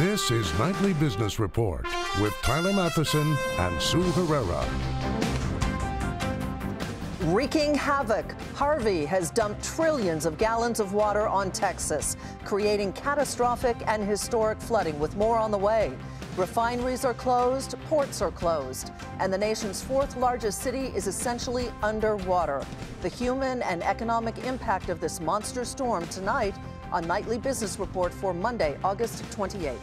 This is Nightly Business Report with Tyler Matheson and Sue Herrera. Wreaking havoc, Harvey has dumped trillions of gallons of water on Texas, creating catastrophic and historic flooding, with more on the way. Refineries are closed, ports are closed, and the nation's fourth largest city is essentially underwater. The human and economic impact of this monster storm tonight on Nightly Business Report for Monday, August 28th.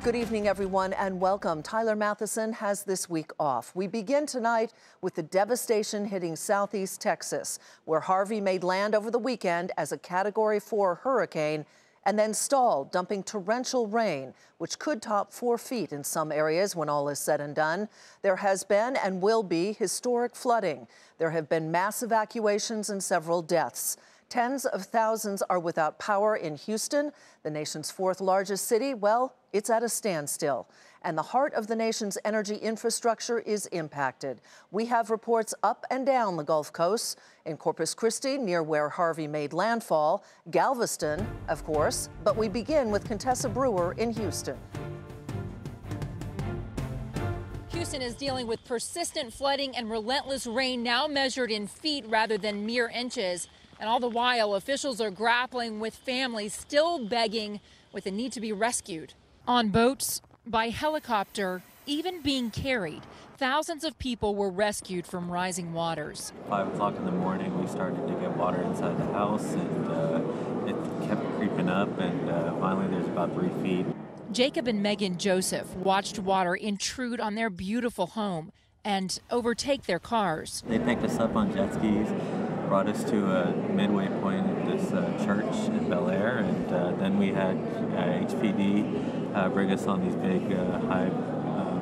Good evening, everyone, and welcome. Tyler Matheson has this week off. We begin tonight with the devastation hitting southeast Texas, where Harvey made land over the weekend as a Category 4 hurricane and then stalled, dumping torrential rain, which could top 4 feet in some areas when all is said and done. There has been and will be historic flooding. There have been mass evacuations and several deaths. Tens of thousands are without power in Houston, the nation's fourth largest city. Well, it's at a standstill, and the heart of the nation's energy infrastructure is impacted. We have reports up and down the Gulf Coast, in Corpus Christi, near where Harvey made landfall, Galveston, of course, but we begin with Contessa Brewer in Houston. Houston is dealing with persistent flooding and relentless rain, now measured in feet rather than mere inches. And all the while, officials are grappling with families still begging with the need to be rescued. On boats, by helicopter, even being carried, thousands of people were rescued from rising waters. 5 o'clock in the morning, we started to get water inside the house, and it kept creeping up, and finally there's about 3 feet. Jacob and Megan Joseph watched water intrude on their beautiful home and overtake their cars. They picked us up on jet skis, brought us to a midway point at this church in Bel Air, and then we had HPD bring us on these big high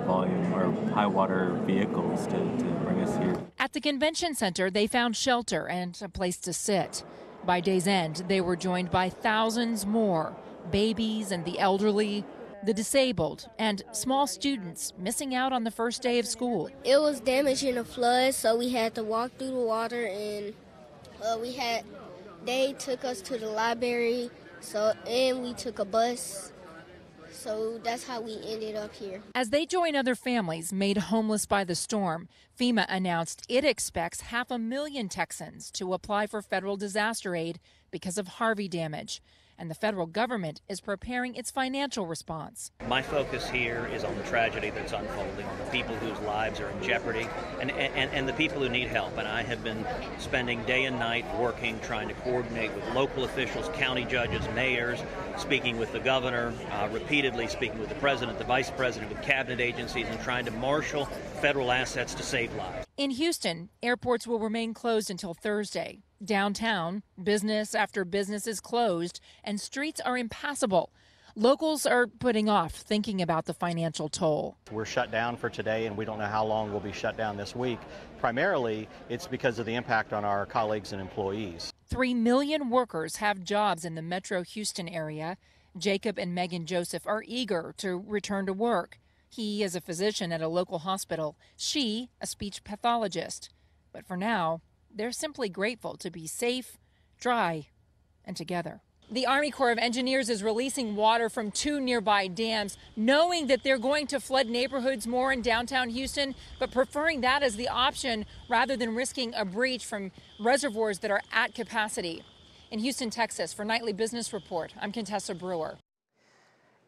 volume or high water vehicles to bring us here. At the convention center, they found shelter and a place to sit. By day's end, they were joined by thousands more, babies and the elderly, the disabled, and small students missing out on the first day of school. It was damaged in a flood, so we had to walk through the water, and they took us to the library, and we took a bus. So that's how we ended up here. As they join other families made homeless by the storm, FEMA announced it expects 500,000 Texans to apply for federal disaster aid because of Harvey damage. And the federal government is preparing its financial response. My focus here is on the tragedy that's unfolding, on the people whose lives are in jeopardy, and the people who need help. And I have been spending day and night working, trying to coordinate with local officials, county judges, mayors, speaking with the governor, repeatedly speaking with the president, the vice president, with cabinet agencies, and trying to marshal federal assets to save lives. In Houston, airports will remain closed until Thursday. Downtown, business after business is closed and streets are impassable. Locals are putting off thinking about the financial toll. We're shut down for today, and we don't know how long we'll be shut down this week. Primarily, it's because of the impact on our colleagues and employees. 3 million workers have jobs in the metro Houston area. Jacob and Megan Joseph are eager to return to work. He is a physician at a local hospital. She, a speech pathologist. But for now, they're simply grateful to be safe, dry, and together. The Army Corps of Engineers is releasing water from 2 nearby dams, knowing that they're going to flood neighborhoods more in downtown Houston, but preferring that as the option rather than risking a breach from reservoirs that are at capacity. In Houston, Texas, for Nightly Business Report, I'm Contessa Brewer.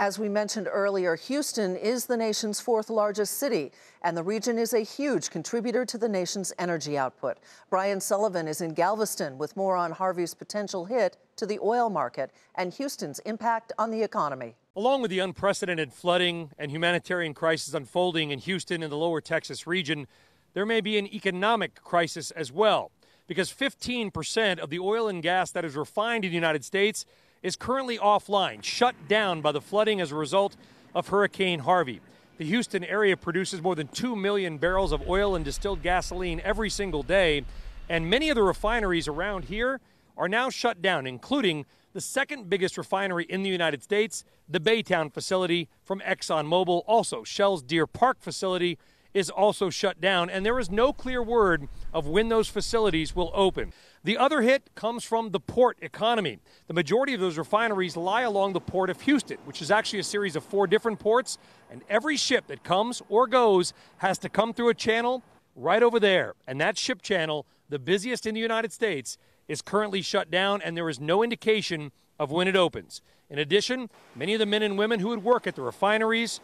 As we mentioned earlier, Houston is the nation's fourth largest city, and the region is a huge contributor to the nation's energy output. Brian Sullivan is in Galveston with more on Harvey's potential hit to the oil market and Houston's impact on the economy. Along with the unprecedented flooding and humanitarian crisis unfolding in Houston and the lower Texas region, there may be an economic crisis as well, because 15% of the oil and gas that is refined in the United States is currently offline, shut down by the flooding as a result of Hurricane Harvey. The Houston area produces more than 2 million barrels of oil and distilled gasoline every single day, and many of the refineries around here are now shut down, including the second biggest refinery in the United States, the Baytown facility from ExxonMobil, also Shell's Deer Park facility is also shut down, and there is no clear word of when those facilities will open. The other hit comes from the port economy. The majority of those refineries lie along the port of Houston, which is actually a series of 4 different ports, and every ship that comes or goes has to come through a channel right over there. And that ship channel, the busiest in the United States, is currently shut down, and there is no indication of when it opens. In addition, many of the men and women who would work at the refineries,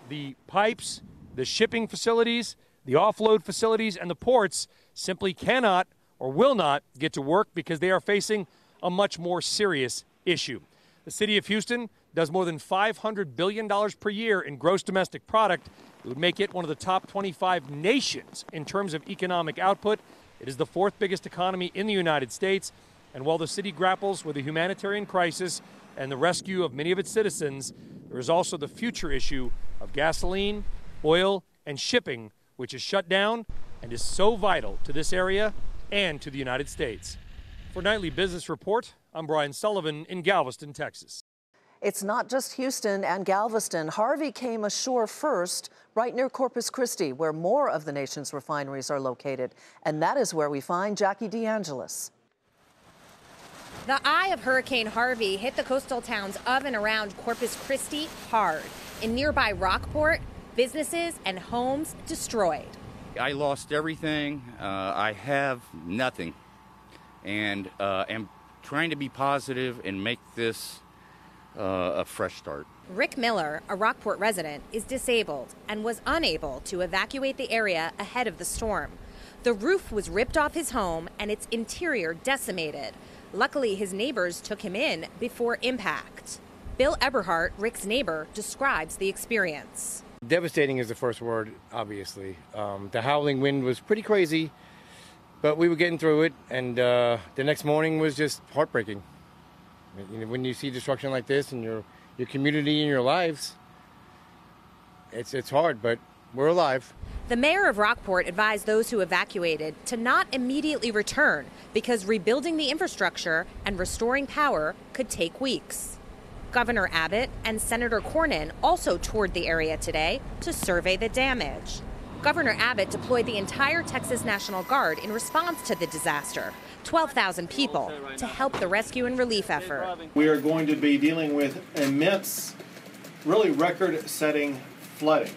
the pipes, the shipping facilities, the offload facilities, and the ports simply cannot or will not get to work because they are facing a much more serious issue. The city of Houston does more than $500 billion per year in gross domestic product. It would make it one of the top 25 nations in terms of economic output. It is the 4th biggest economy in the United States. And while the city grapples with a humanitarian crisis and the rescue of many of its citizens, there is also the future issue of gasoline, oil, and shipping, which is shut down and is so vital to this area and to the United States. For Nightly Business Report, I'm Brian Sullivan in Galveston, Texas. It's not just Houston and Galveston. Harvey came ashore first, right near Corpus Christi, where more of the nation's refineries are located. And that is where we find Jackie DeAngelis. The eye of Hurricane Harvey hit the coastal towns of and around Corpus Christi hard. In nearby Rockport, businesses and homes destroyed. I lost everything. I have nothing. And am trying to be positive and make this a fresh start. Rick Miller, a Rockport resident, is disabled and was unable to evacuate the area ahead of the storm. The roof was ripped off his home and its interior decimated. Luckily, his neighbors took him in before impact. Bill Eberhardt, Rick's neighbor, describes the experience. Devastating is the first word, obviously. The howling wind was pretty crazy, but we were getting through it, and the next morning was just heartbreaking. You know, when you see destruction like this in your community and your lives, it's hard, but we're alive. The mayor of Rockport advised those who evacuated to not immediately return because rebuilding the infrastructure and restoring power could take weeks. Governor Abbott and Senator Cornyn also toured the area today to survey the damage. Governor Abbott deployed the entire Texas National Guard in response to the disaster, 12,000 people, to help the rescue and relief effort. We are going to be dealing with immense, really record-setting flooding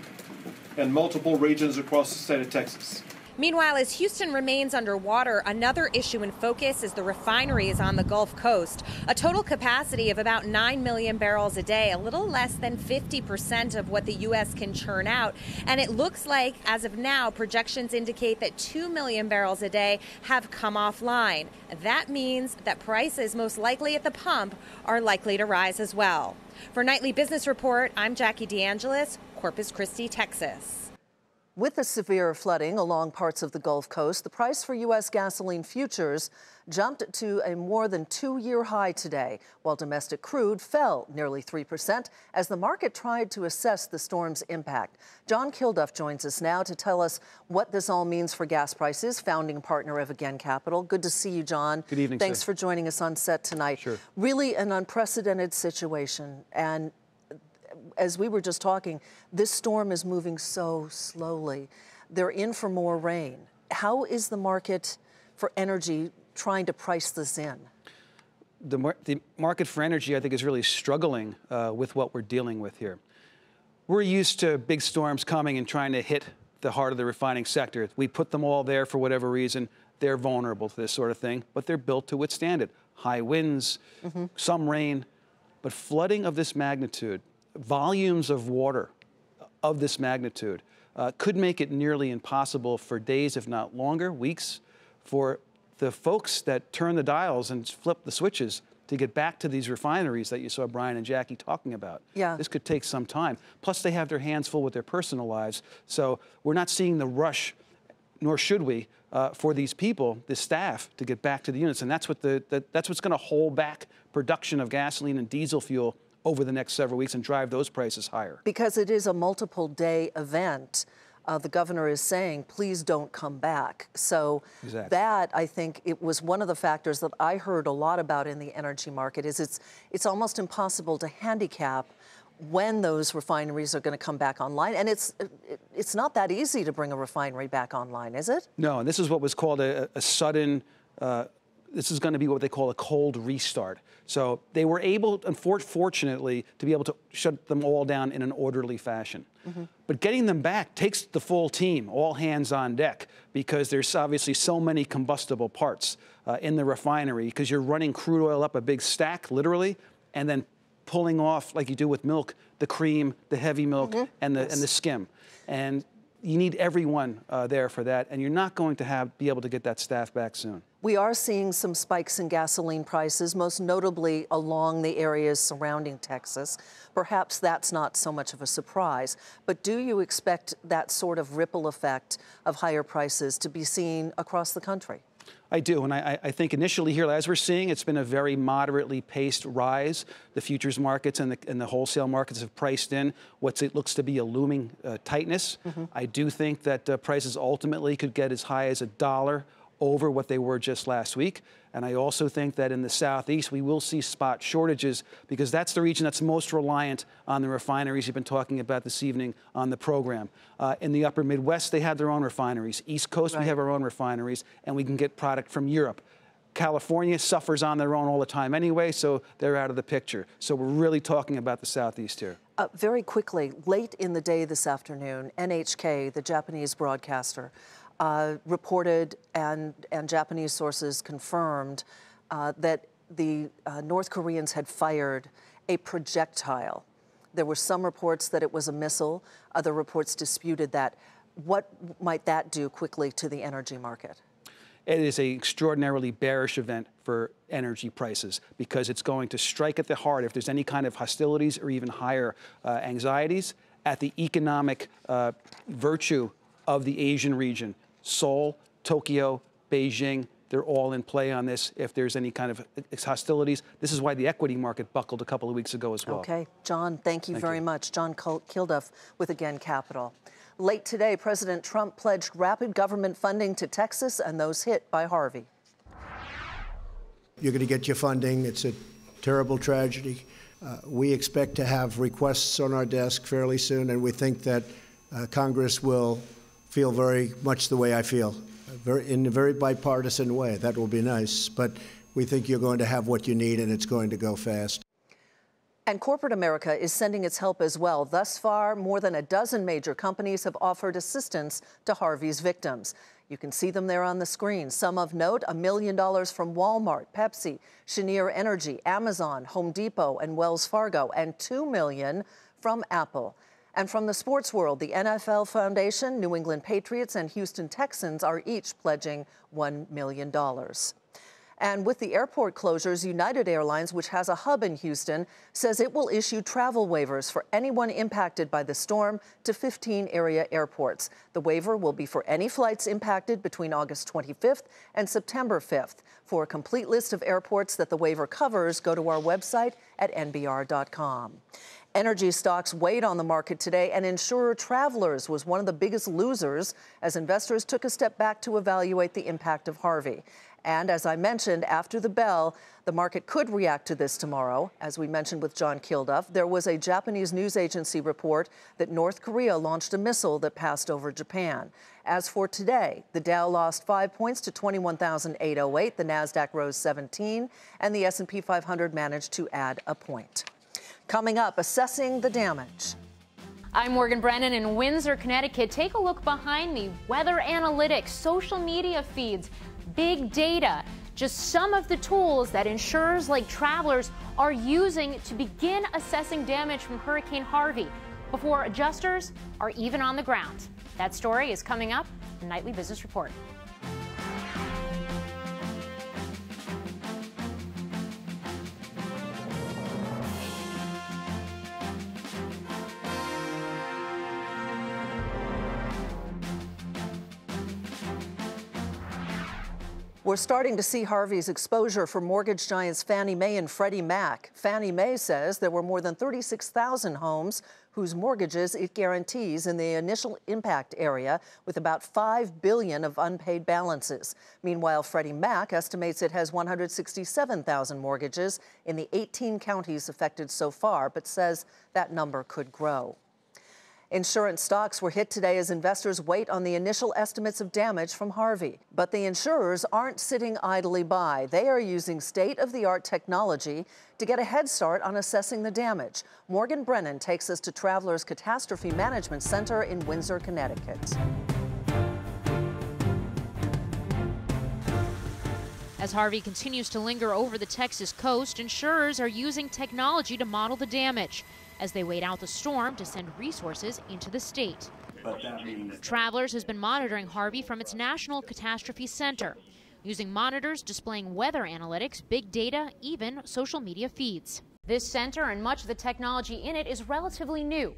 in multiple regions across the state of Texas. Meanwhile, as Houston remains underwater, another issue in focus is the refineries on the Gulf Coast. A total capacity of about 9 million barrels a day, a little less than 50% of what the U.S. can churn out. And it looks like, as of now, projections indicate that 2 million barrels a day have come offline. That means that prices, most likely at the pump, are likely to rise as well. For Nightly Business Report, I'm Jackie DeAngelis, Corpus Christi, Texas. With the severe flooding along parts of the Gulf Coast, the price for U.S. gasoline futures jumped to a more than 2-year high today, while domestic crude fell nearly 3% as the market tried to assess the storm's impact. John Kilduff joins us now to tell us what this all means for gas prices, founding partner of Again Capital. Good to see you, John. Good evening, Thanks for joining us on set tonight. Sure. Really an unprecedented situation, and as we were just talking, this storm is moving so slowly. They're in for more rain. How is the market for energy trying to price this in? The market for energy, I think, is really struggling with what we're dealing with here. We're used to big storms coming and trying to hit the heart of the refining sector. We put them all there for whatever reason. They're vulnerable to this sort of thing, but they're built to withstand it. High winds, some rain, but flooding of this magnitude, volumes of water of this magnitude could make it nearly impossible for days, if not longer, weeks, for the folks that turn the dials and flip the switches to get back to these refineries that you saw Brian and Jackie talking about. Yeah. This could take some time. Plus, they have their hands full with their personal lives. So we're not seeing the rush, nor should we, for these people, the staff, to get back to the units. And that's what that's what's going to hold back production of gasoline and diesel fuel over the next several weeks and drive those prices higher. Because it is a multiple-day event, the governor is saying, please don't come back. So that, I think, it was one of the factors that I heard a lot about in the energy market is it's almost impossible to handicap when those refineries are going to come back online. And it's not that easy to bring a refinery back online, is it? No, and this is what was called a sudden, this is going to be what they call a cold restart. So they were able, unfortunately, to be able to shut them all down in an orderly fashion. But getting them back takes the full team, all hands on deck, because there's obviously so many combustible parts in the refinery, because you're running crude oil up a big stack, literally, and then pulling off, like you do with milk, the cream, the heavy milk, and the skim. And you need everyone there for that, and you're not going to be able to get that staff back soon. We are seeing some spikes in gasoline prices, most notably along the areas surrounding Texas. Perhaps that's not so much of a surprise, but do you expect that sort of ripple effect of higher prices to be seen across the country? I do, and I think initially here, as we're seeing, it's been a very moderately paced rise. The futures markets and the wholesale markets have priced in what it looks to be a looming tightness. I do think that prices ultimately could get as high as $1 over what they were just last week. And I also think that in the Southeast, we will see spot shortages, because that's the region that's most reliant on the refineries you've been talking about this evening on the program. In the upper Midwest, they had their own refineries. East Coast, we have our own refineries, and we can get product from Europe. California suffers on their own all the time anyway, so they're out of the picture. So we're really talking about the Southeast here. Very quickly, late in the day this afternoon, NHK, the Japanese broadcaster, reported and Japanese sources confirmed that the North Koreans had fired a projectile. There were some reports that it was a missile. Other reports disputed that. What might that do quickly to the energy market? It is an extraordinarily bearish event for energy prices, because it's going to strike at the heart, if there's any kind of hostilities or even higher anxieties, at the economic virtue of the Asian region. Seoul, Tokyo, Beijing, they're all in play on this if there's any kind of hostilities. This is why the equity market buckled a couple of weeks ago as well. Okay. John, thank you very much. John Kilduff with Again Capital. Late today, President Trump pledged rapid government funding to Texas and those hit by Harvey. You're going to get your funding. It's a terrible tragedy. We expect to have requests on our desk fairly soon, and we think that Congress will feel very much the way I feel, in a very bipartisan way. That will be nice, but we think you're going to have what you need, and it's going to go fast. And corporate America is sending its help as well. Thus far, more than a dozen major companies have offered assistance to Harvey's victims. You can see them there on the screen. Some of note, $1 million from Walmart, Pepsi, Cheniere Energy, Amazon, Home Depot, and Wells Fargo, and $2 million from Apple. And from the sports world, the NFL Foundation, New England Patriots, and Houston Texans are each pledging $1 million. And with the airport closures, United Airlines, which has a hub in Houston, says it will issue travel waivers for anyone impacted by the storm to 15 area airports. The waiver will be for any flights impacted between August 25th and September 5th. For a complete list of airports that the waiver covers, go to our website at nbr.com. Energy stocks weighed on the market today, and insurer Travelers was one of the biggest losers as investors took a step back to evaluate the impact of Harvey. And as I mentioned, after the bell, the market could react to this tomorrow. As we mentioned with John Kilduff, there was a Japanese news agency report that North Korea launched a missile that passed over Japan. As for today, the Dow lost 5 points to 21,808, the Nasdaq rose 17, and the S&P 500 managed to add a point. Coming up, assessing the damage. I'm Morgan Brennan in Windsor, Connecticut. Take a look behind me. Weather analytics, social media feeds, big data, just some of the tools that insurers like Travelers are using to begin assessing damage from Hurricane Harvey before adjusters are even on the ground. That story is coming up in the Nightly Business Report. We're starting to see Harvey's exposure for mortgage giants Fannie Mae and Freddie Mac. Fannie Mae says there were more than 36,000 homes whose mortgages it guarantees in the initial impact area, with about $5 billion of unpaid balances. Meanwhile, Freddie Mac estimates it has 167,000 mortgages in the 18 counties affected so far, but says that number could grow. Insurance stocks were hit today as investors wait on the initial estimates of damage from Harvey. But the insurers aren't sitting idly by. They are using state-of-the-art technology to get a head start on assessing the damage. Morgan Brennan takes us to Travelers Catastrophe Management Center in Windsor, Connecticut. As Harvey continues to linger over the Texas coast, insurers are using technology to model the damage as they wait out the storm to send resources into the state. Travelers has been monitoring Harvey from its National Catastrophe Center, using monitors displaying weather analytics, big data, even social media feeds. This center and much of the technology in it is relatively new.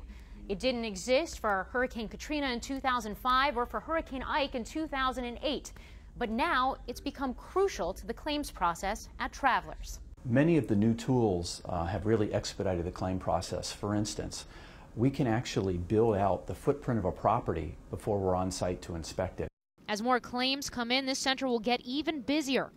It didn't exist for Hurricane Katrina in 2005 or for Hurricane Ike in 2008. But now it's become crucial to the claims process at Travelers. Many of the new tools have really expedited the claim process. For instance, we can actually build out the footprint of a property before we're on site to inspect it. As more claims come in, this center will get even busier.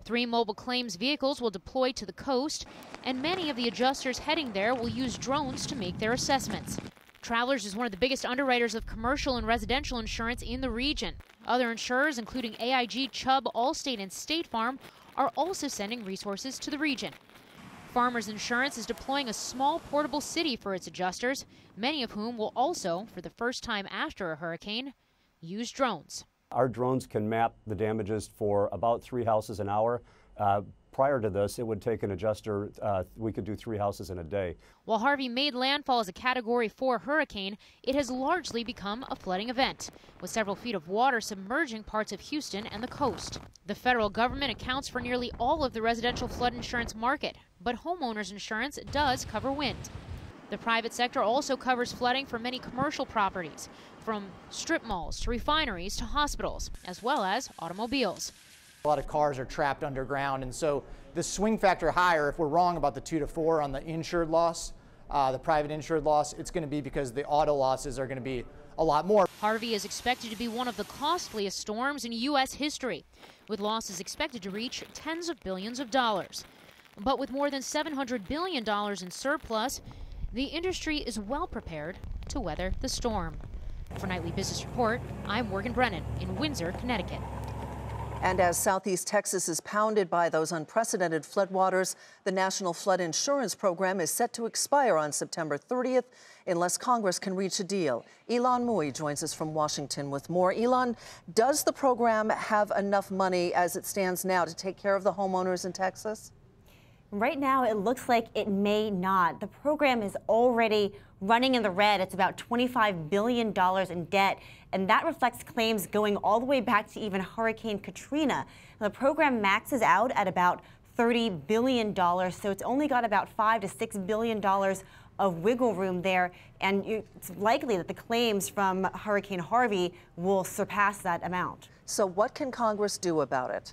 3 mobile claims vehicles will deploy to the coast, and many of the adjusters heading there will use drones to make their assessments. Travelers is one of the biggest underwriters of commercial and residential insurance in the region. Other insurers, including AIG, Chubb, Allstate, and State Farm, are also sending resources to the region. Farmers Insurance is deploying a small portable city for its adjusters, many of whom will also, for the first time after a hurricane, use drones. Our drones can map the damages for about 3 houses an hour. Prior to this, it would take an adjuster, we could do 3 houses in a day. While Harvey made landfall as a Category 4 hurricane, it has largely become a flooding event, with several feet of water submerging parts of Houston and the coast. The federal government accounts for nearly all of the residential flood insurance market, but homeowners insurance does cover wind. The private sector also covers flooding for many commercial properties, from strip malls to refineries to hospitals, as well as automobiles. A lot of cars are trapped underground, and so the swing factor higher, if we're wrong about the 2 to 4 on the insured loss, the private insured loss, it's going to be because the auto losses are going to be a lot more. Harvey is expected to be one of the costliest storms in U.S. history, with losses expected to reach tens of billions of dollars. But with more than $700 billion in surplus, the industry is well prepared to weather the storm. For Nightly Business Report, I'm Morgan Brennan in Windsor, Connecticut. And as Southeast Texas is pounded by those unprecedented floodwaters, the National Flood Insurance Program is set to expire on September 30th unless Congress can reach a deal. Ilan Mui joins us from Washington with more. Ilan, does the program have enough money as it stands now to take care of the homeowners in Texas? Right now, it looks like it may not. The program is already running in the red. It's about $25 billion in debt, and that reflects claims going all the way back to even Hurricane Katrina. The program maxes out at about $30 billion, so it's only got about $5 to $6 billion of wiggle room there, and it's likely that the claims from Hurricane Harvey will surpass that amount. So what can Congress do about it?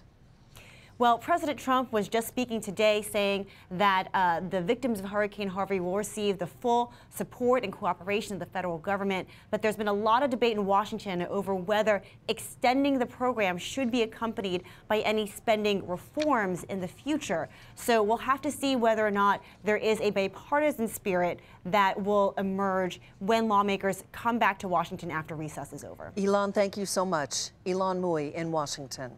Well, President Trump was just speaking today saying that the victims of Hurricane Harvey will receive the full support and cooperation of the federal government. But there's been a lot of debate in Washington over whether extending the program should be accompanied by any spending reforms in the future. So we'll have to see whether or not there is a bipartisan spirit that will emerge when lawmakers come back to Washington after recess is over. Ilan, thank you so much. Ilan Mui in Washington.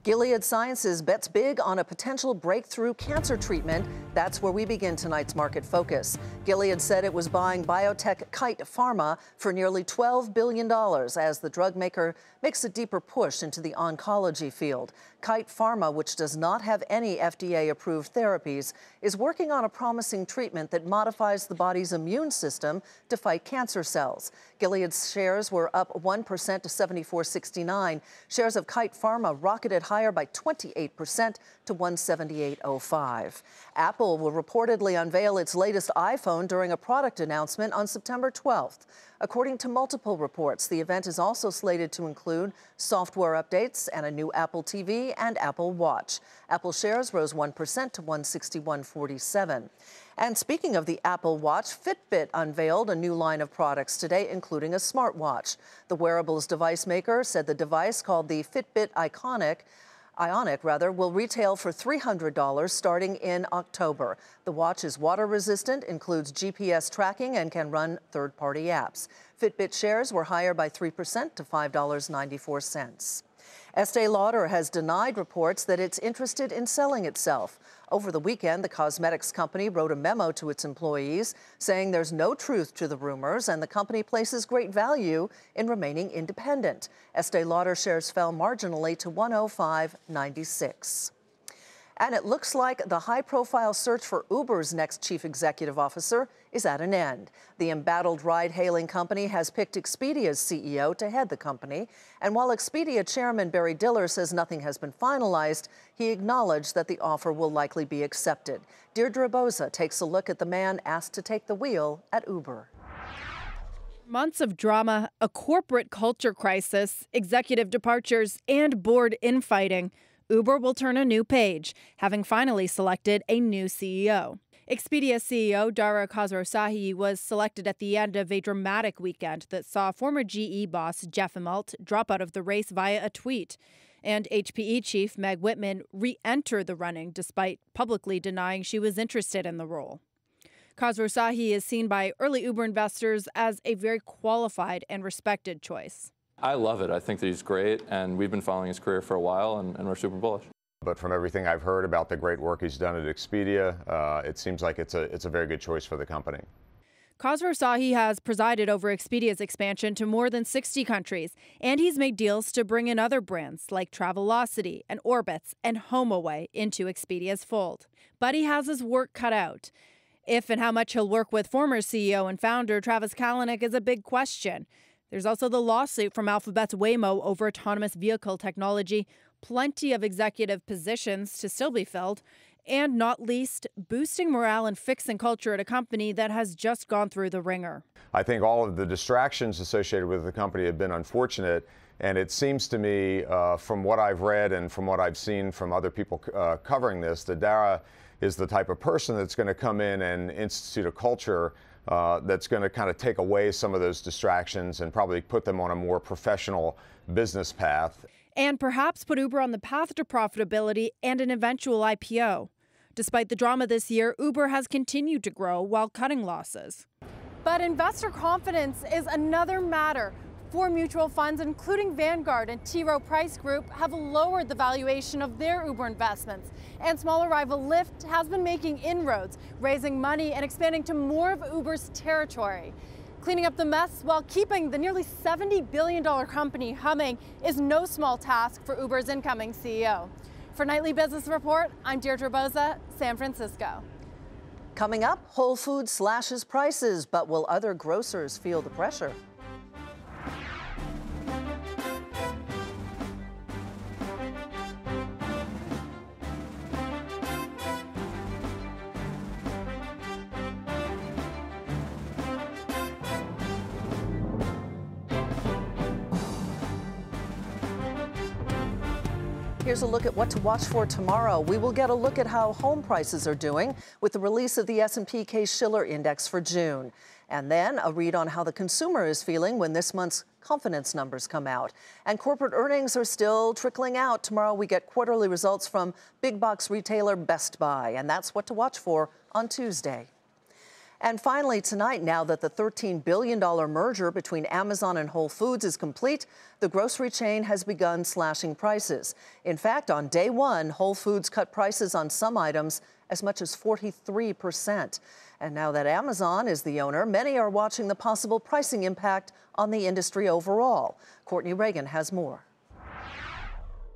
Gilead Sciences bets big on a potential breakthrough cancer treatment. That's where we begin tonight's market focus. Gilead said it was buying biotech Kite Pharma for nearly $12 billion as the drug maker makes a deeper push into the oncology field. Kite Pharma, which does not have any FDA-approved therapies, is working on a promising treatment that modifies the body's immune system to fight cancer cells. Gilead's shares were up 1% to $74.69. Shares of Kite Pharma rocketed higher by 28% to $178.05. Apple will reportedly unveil its latest iPhone during a product announcement on September 12th. According to multiple reports, the event is also slated to include software updates and a new Apple TV Harvey and Apple Watch. Apple shares rose 1% to $161.47. And speaking of the Apple Watch, Fitbit unveiled a new line of products today, including a smartwatch. The wearables device maker said the device, called the Fitbit Ionic, will retail for $300 starting in October. The watch is water resistant, includes GPS tracking, and can run third-party apps. Fitbit shares were higher by 3% to $5.94. Estée Lauder has denied reports that it's interested in selling itself. Over the weekend, the cosmetics company wrote a memo to its employees saying there's no truth to the rumors and the company places great value in remaining independent. Estée Lauder shares fell marginally to $105.96. And it looks like the high-profile search for Uber's next chief executive officer is at an end. The embattled ride-hailing company has picked Expedia's CEO to head the company. And while Expedia chairman Barry Diller says nothing has been finalized, he acknowledged that the offer will likely be accepted. Deirdre Boza takes a look at the man asked to take the wheel at Uber. Months of drama, a corporate culture crisis, executive departures, and board infighting. Uber will turn a new page, having finally selected a new CEO. Expedia CEO Dara Khosrowshahi was selected at the end of a dramatic weekend that saw former GE boss Jeff Immelt drop out of the race via a tweet, and HPE chief Meg Whitman re-enter the running despite publicly denying she was interested in the role. Khosrowshahi is seen by early Uber investors as a very qualified and respected choice. I love it. I think that he's great, and we've been following his career for a while, and we're super bullish. But from everything I've heard about the great work he's done at Expedia, it seems like it's a very good choice for the company. Khosrowshahi has presided over Expedia's expansion to more than 60 countries, and he's made deals to bring in other brands like Travelocity and Orbitz and HomeAway into Expedia's fold. But he has his work cut out. If and how much he'll work with former CEO and founder Travis Kalanick is a big question. There's also the lawsuit from Alphabet's Waymo over autonomous vehicle technology, plenty of executive positions to still be filled, and not least, boosting morale and fixing culture at a company that has just gone through the ringer. I think all of the distractions associated with the company have been unfortunate, and it seems to me, from what I've read and from what I've seen from other people covering this, that Dara is the type of person that's going to come in and institute a culture that's going to kind of take away some of those distractions and probably put them on a more professional business path. And perhaps put Uber on the path to profitability and an eventual IPO. Despite the drama this year, Uber has continued to grow while cutting losses. But investor confidence is another matter. 4 mutual funds, including Vanguard and T. Rowe Price Group, have lowered the valuation of their Uber investments. And smaller rival Lyft has been making inroads, raising money and expanding to more of Uber's territory. Cleaning up the mess while keeping the nearly $70 billion company humming is no small task for Uber's incoming CEO. For Nightly Business Report, I'm Deirdre Boza, San Francisco. Coming up, Whole Foods slashes prices, but will other grocers feel the pressure? Here's a look at what to watch for tomorrow. We will get a look at how home prices are doing with the release of the S&P Case-Shiller Index for June. And then a read on how the consumer is feeling when this month's confidence numbers come out. And corporate earnings are still trickling out. Tomorrow we get quarterly results from big box retailer Best Buy. And that's what to watch for on Tuesday. And finally tonight, now that the $13 billion merger between Amazon and Whole Foods is complete, the grocery chain has begun slashing prices. In fact, on day one, Whole Foods cut prices on some items as much as 43%. And now that Amazon is the owner, many are watching the possible pricing impact on the industry overall. Courtney Reagan has more.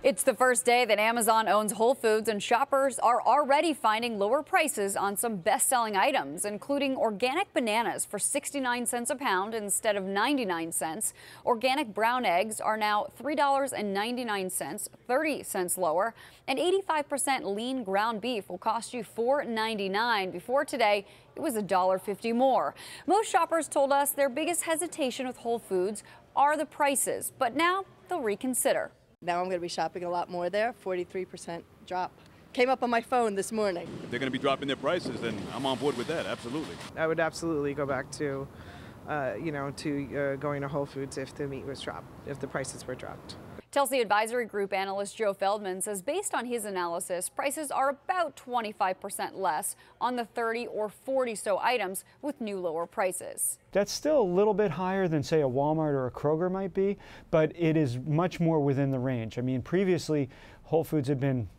It's the first day that Amazon owns Whole Foods, and shoppers are already finding lower prices on some best-selling items, including organic bananas for 69 cents a pound instead of 99 cents. Organic brown eggs are now $3.99, 30 cents lower, and 85% lean ground beef will cost you $4.99. Before today, it was $1.50 more. Most shoppers told us their biggest hesitation with Whole Foods are the prices, but now they'll reconsider. Now I'm going to be shopping a lot more there, 43% drop. Came up on my phone this morning. If they're going to be dropping their prices, then I'm on board with that, absolutely. I would absolutely go back to, going to Whole Foods if the meat was dropped, if the prices were dropped. Telsey Advisory Group analyst Joe Feldman says based on his analysis, prices are about 25% less on the 30 or 40 so items with new lower prices. That's still a little bit higher than, say, a Walmart or a Kroger might be, but it is much more within the range. I mean, previously, Whole Foods had been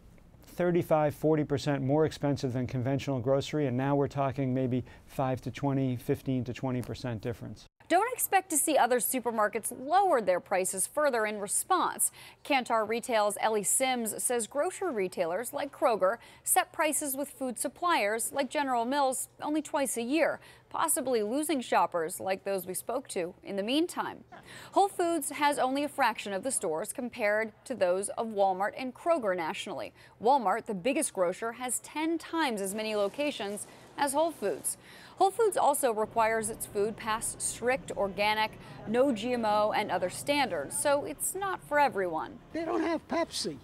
35–40% more expensive than conventional grocery, and now we're talking maybe 5 to 20, 15 to 20% difference. Don't expect to see other supermarkets lower their prices further in response. Kantar Retail's Ellie Sims says grocery retailers like Kroger set prices with food suppliers like General Mills only twice a year, possibly losing shoppers like those we spoke to in the meantime. Whole Foods has only a fraction of the stores compared to those of Walmart and Kroger nationally. Walmart, the biggest grocer, has 10 times as many locations as Whole Foods. Whole Foods also requires its food pass strict organic, no GMO, and other standards, so it's not for everyone. They don't have Pepsi.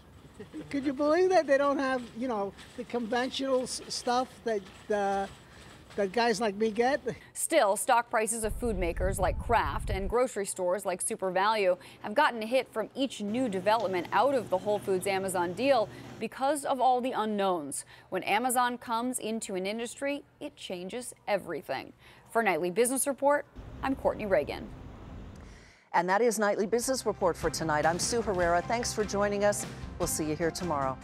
Could you believe that? They don't have, the conventional stuff that guys like me get. Still, stock prices of food makers like Kraft and grocery stores like Super Value have gotten a hit from each new development out of the Whole Foods Amazon deal because of all the unknowns. When Amazon comes into an industry, it changes everything. For Nightly Business Report, I'm Courtney Reagan. And that is Nightly Business Report for tonight. I'm Sue Herrera. Thanks for joining us. We'll see you here tomorrow.